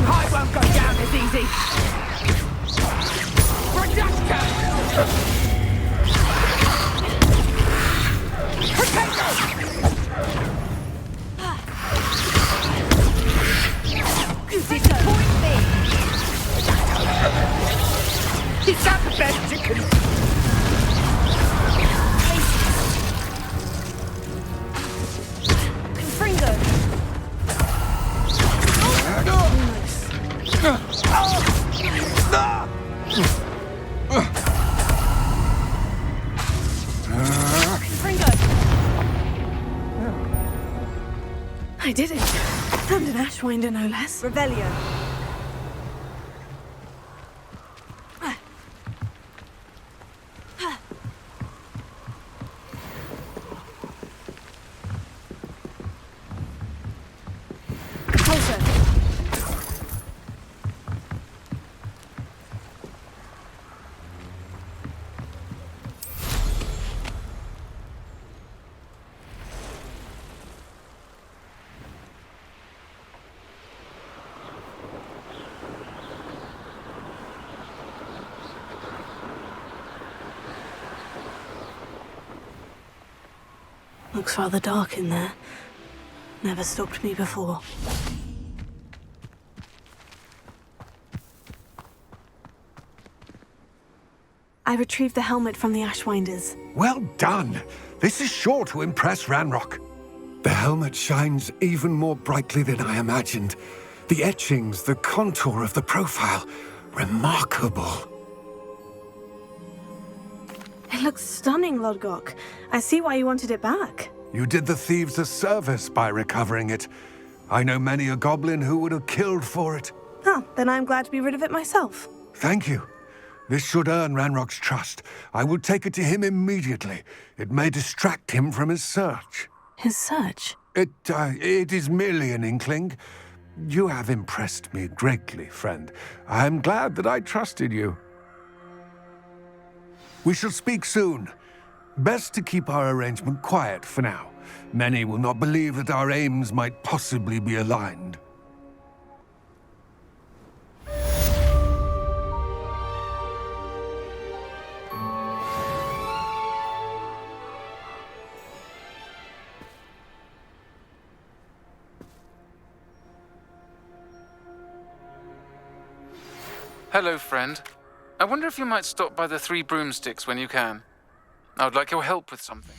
I won't go down as easy! Disappoint me! Is that the best you can... I did it. And an Ashwinder, no less. Revelio. Looks rather dark in there. Never stopped me before. I retrieved the helmet from the Ashwinders. Well done. This is sure to impress Ranrock. The helmet shines even more brightly than I imagined. The etchings, the contour of the profile. Remarkable. It looks stunning, Lodgok. I see why you wanted it back. You did the thieves a service by recovering it. I know many a goblin who would have killed for it. Oh, then I'm glad to be rid of it myself. Thank you. This should earn Ranrock's trust. I will take it to him immediately. It may distract him from his search. His search? It is merely an inkling. You have impressed me greatly, friend. I am glad that I trusted you. We shall speak soon. Best to keep our arrangement quiet for now. Many will not believe that our aims might possibly be aligned. Hello, friend. I wonder if you might stop by the Three Broomsticks when you can. I would like your help with something.